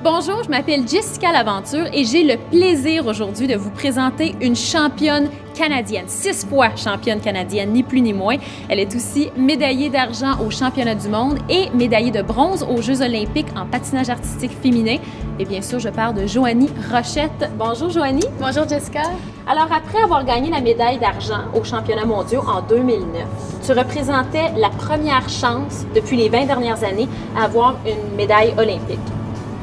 Bonjour, je m'appelle Jessica Laventure et j'ai le plaisir aujourd'hui de vous présenter une championne canadienne, 6 fois championne canadienne, ni plus ni moins. Elle est aussi médaillée d'argent aux championnats du monde et médaillée de bronze aux Jeux olympiques en patinage artistique féminin. Et bien sûr, je parle de Joanie Rochette. Bonjour Joanie. Bonjour Jessica. Alors après avoir gagné la médaille d'argent aux championnats mondiaux en 2009, tu représentais la première chance depuis les 20 dernières années à avoir une médaille olympique.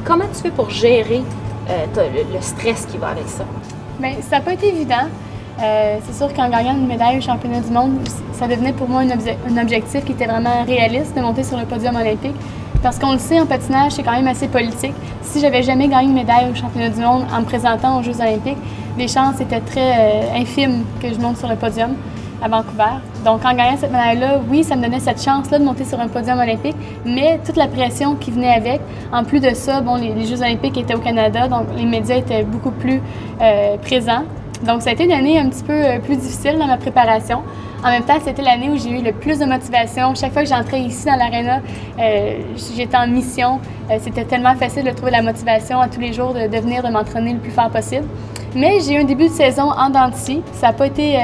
Comment tu fais pour gérer le stress qui va avec ça? Bien, ça n'a pas été évident. C'est sûr qu'en gagnant une médaille au championnat du monde, ça devenait pour moi un objectif qui était vraiment réaliste de monter sur le podium olympique. Parce qu'on le sait, en patinage, c'est quand même assez politique. Si j'avais jamais gagné une médaille au championnat du monde en me présentant aux Jeux olympiques, les chances étaient très infimes que je monte sur le podium à Vancouver. Donc, en gagnant cette médaille-là, oui, ça me donnait cette chance-là de monter sur un podium olympique, mais toute la pression qui venait avec. En plus de ça, bon, les Jeux olympiques étaient au Canada, donc les médias étaient beaucoup plus présents. Donc, ça a été une année un petit peu plus difficile dans ma préparation. En même temps, c'était l'année où j'ai eu le plus de motivation. Chaque fois que j'entrais ici dans l'aréna, j'étais en mission. C'était tellement facile de trouver la motivation à tous les jours de venir, de m'entraîner le plus fort possible. Mais j'ai eu un début de saison en dents de scie. Ça n'a pas été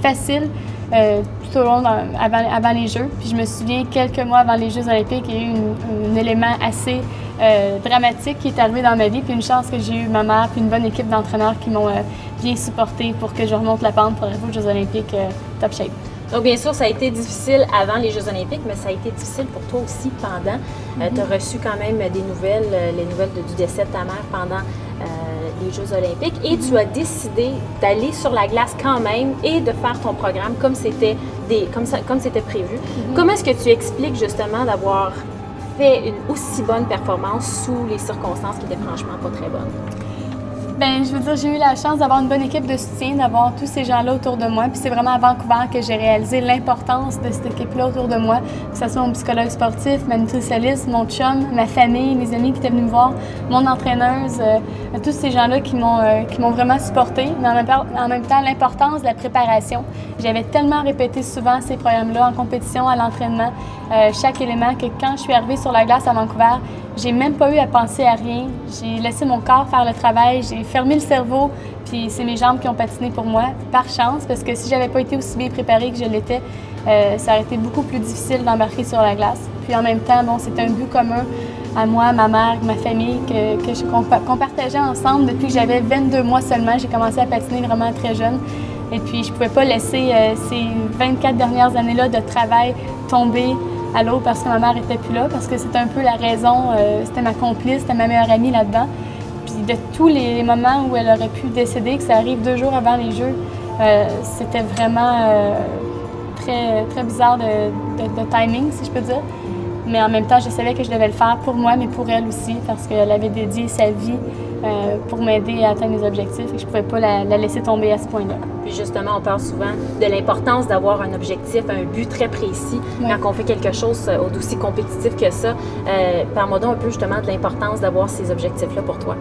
facile tout au long avant les Jeux. Puis je me souviens, quelques mois avant les Jeux olympiques, il y a eu un élément assez dramatique qui est arrivé dans ma vie. Puis une chance que j'ai eu ma mère puis une bonne équipe d'entraîneurs qui m'ont bien supportée pour que je remonte la pente pour arriver aux Jeux olympiques top shape. Donc, bien sûr, ça a été difficile avant les Jeux olympiques, mais ça a été difficile pour toi aussi pendant. Tu as reçu quand même des nouvelles, les nouvelles du décès de ta mère pendant les Jeux olympiques et tu as décidé d'aller sur la glace quand même et de faire ton programme comme c'était prévu. Comment est-ce que tu expliques justement d'avoir fait une aussi bonne performance sous les circonstances qui étaient franchement pas très bonnes? Bien, je veux dire, j'ai eu la chance d'avoir une bonne équipe de soutien, d'avoir tous ces gens-là autour de moi. Puis c'est vraiment à Vancouver que j'ai réalisé l'importance de cette équipe-là autour de moi, que ce soit mon psychologue sportif, ma nutritionniste, mon chum, ma famille, mes amis qui étaient venus me voir, mon entraîneuse, tous ces gens-là qui m'ont vraiment supporté. Mais en même temps, l'importance de la préparation. J'avais tellement répété souvent ces programmes-là en compétition, à l'entraînement, chaque élément, que quand je suis arrivée sur la glace à Vancouver, j'ai même pas eu à penser à rien. J'ai laissé mon corps faire le travail, j'ai fermé le cerveau, puis c'est mes jambes qui ont patiné pour moi, par chance, parce que si j'avais pas été aussi bien préparée que je l'étais, ça aurait été beaucoup plus difficile d'embarquer sur la glace. Puis en même temps, bon, c'est un but commun à moi, ma mère, ma famille, qu'on partageait ensemble depuis que j'avais 22 mois seulement. J'ai commencé à patiner vraiment très jeune. Et puis je pouvais pas laisser ces 24 dernières années-là de travail tomber à l'eau parce que ma mère était plus là, parce que c'était un peu la raison, c'était ma complice, c'était ma meilleure amie là-dedans. Puis de tous les moments où elle aurait pu décéder, que ça arrive 2 jours avant les Jeux, c'était vraiment très, très bizarre de timing, si je peux dire. Mais en même temps, je savais que je devais le faire pour moi, mais pour elle aussi, parce qu'elle avait dédié sa vie pour m'aider à atteindre mes objectifs et je ne pouvais pas la laisser tomber à ce point-là. Puis justement, on parle souvent de l'importance d'avoir un objectif, un but très précis quand on fait quelque chose d'aussi compétitif que ça. Parle-moi donc un peu justement de l'importance d'avoir ces objectifs-là pour toi.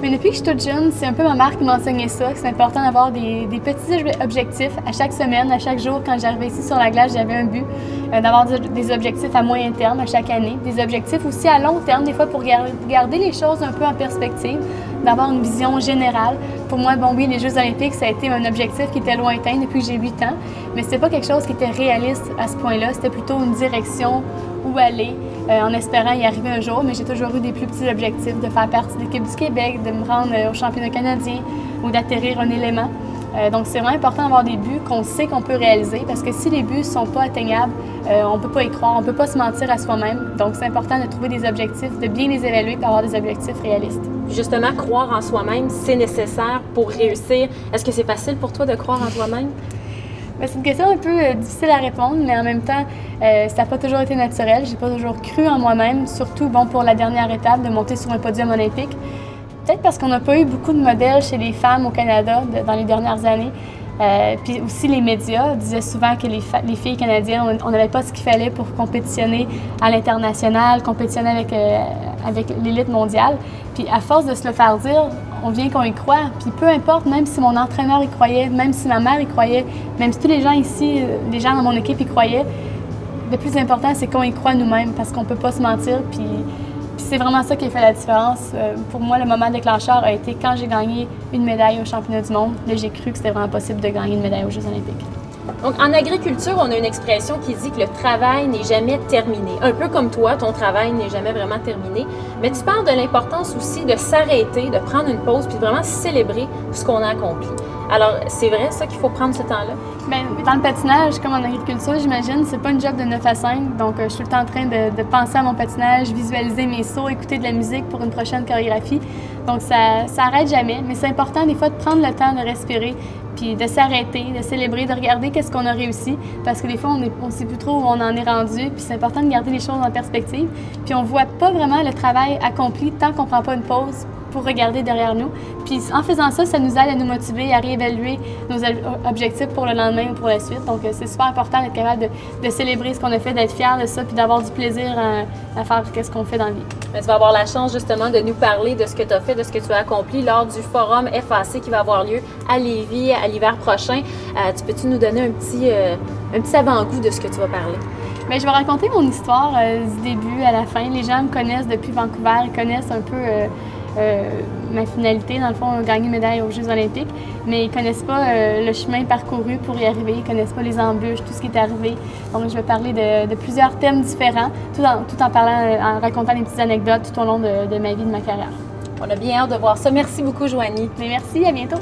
Mais depuis que je suis toute jeune, c'est un peu ma mère qui m'enseignait ça, que c'est important d'avoir des petits objectifs à chaque semaine, à chaque jour. Quand j'arrivais ici sur la glace, j'avais un but, d'avoir des objectifs à moyen terme à chaque année, des objectifs aussi à long terme, des fois pour garder les choses un peu en perspective, d'avoir une vision générale. Pour moi, bon oui, les Jeux olympiques, ça a été un objectif qui était lointain depuis que j'ai 8 ans, mais c'était pas quelque chose qui était réaliste à ce point-là, c'était plutôt une direction où aller, en espérant y arriver un jour, mais j'ai toujours eu des plus petits objectifs, de faire partie de l'équipe du Québec, de me rendre au championnat canadien ou d'atterrir un élément. Donc c'est vraiment important d'avoir des buts qu'on sait qu'on peut réaliser, parce que si les buts ne sont pas atteignables, on ne peut pas y croire, on ne peut pas se mentir à soi-même. Donc c'est important de trouver des objectifs, de bien les évaluer et d'avoir des objectifs réalistes. Justement, croire en soi-même, c'est nécessaire pour réussir. Est-ce que c'est facile pour toi de croire en toi-même? C'est une question un peu difficile à répondre, mais en même temps, ça n'a pas toujours été naturel. J'ai pas toujours cru en moi-même, surtout bon, pour la dernière étape, de monter sur un podium olympique. Peut-être parce qu'on n'a pas eu beaucoup de modèles chez les femmes au Canada dans les dernières années. Puis aussi, les médias disaient souvent que les filles canadiennes, on n'avait pas ce qu'il fallait pour compétitionner à l'international, compétitionner avec l'élite mondiale. Puis à force de se le faire dire, on vient qu'on y croit. Puis peu importe, même si mon entraîneur y croyait, même si ma mère y croyait, même si tous les gens ici, les gens dans mon équipe y croyaient, le plus important, c'est qu'on y croit nous-mêmes parce qu'on ne peut pas se mentir. Puis Puis c'est vraiment ça qui a fait la différence. Pour moi, le moment déclencheur a été quand j'ai gagné une médaille au championnat du monde. Là, j'ai cru que c'était vraiment possible de gagner une médaille aux Jeux olympiques. Donc, en agriculture, on a une expression qui dit que le travail n'est jamais terminé. Un peu comme toi, ton travail n'est jamais vraiment terminé. Mais tu parles de l'importance aussi de s'arrêter, de prendre une pause, puis vraiment célébrer ce qu'on a accompli. Alors, c'est vrai, ça, qu'il faut prendre ce temps-là? Bien, dans le patinage, comme en agriculture, j'imagine, c'est pas une job de 9 à 5. Donc, je suis tout le temps en train de penser à mon patinage, visualiser mes sauts, écouter de la musique pour une prochaine chorégraphie. Donc, ça n'arrête jamais. Mais c'est important, des fois, de prendre le temps de respirer, puis de s'arrêter, de célébrer, de regarder qu'est-ce qu'on a réussi. Parce que des fois, on ne sait plus trop où on en est rendu. Puis c'est important de garder les choses en perspective. Puis on ne voit pas vraiment le travail accompli tant qu'on ne prend pas une pause pour regarder derrière nous. Puis en faisant ça, ça nous aide à nous motiver, à réévaluer nos objectifs pour le lendemain ou pour la suite. Donc c'est super important d'être capable de célébrer ce qu'on a fait, d'être fier de ça, puis d'avoir du plaisir à faire ce qu'on fait dans la vie. Mais tu vas avoir la chance justement de nous parler de ce que tu as fait, de ce que tu as accompli lors du forum FAC qui va avoir lieu à Lévis à l'hiver prochain. Peux-tu nous donner un petit avant-goût de ce que tu vas parler? Bien, je vais raconter mon histoire du début à la fin. Les gens me connaissent depuis Vancouver, ils connaissent un peu ma finalité, dans le fond, gagner une médaille aux Jeux olympiques, mais ils ne connaissent pas le chemin parcouru pour y arriver, ils ne connaissent pas les embûches, tout ce qui est arrivé. Donc, je vais parler de plusieurs thèmes différents, tout en parlant, en racontant des petites anecdotes tout au long de ma vie, de ma carrière. On a bien hâte de voir ça. Merci beaucoup, Joanie. Mais merci, à bientôt.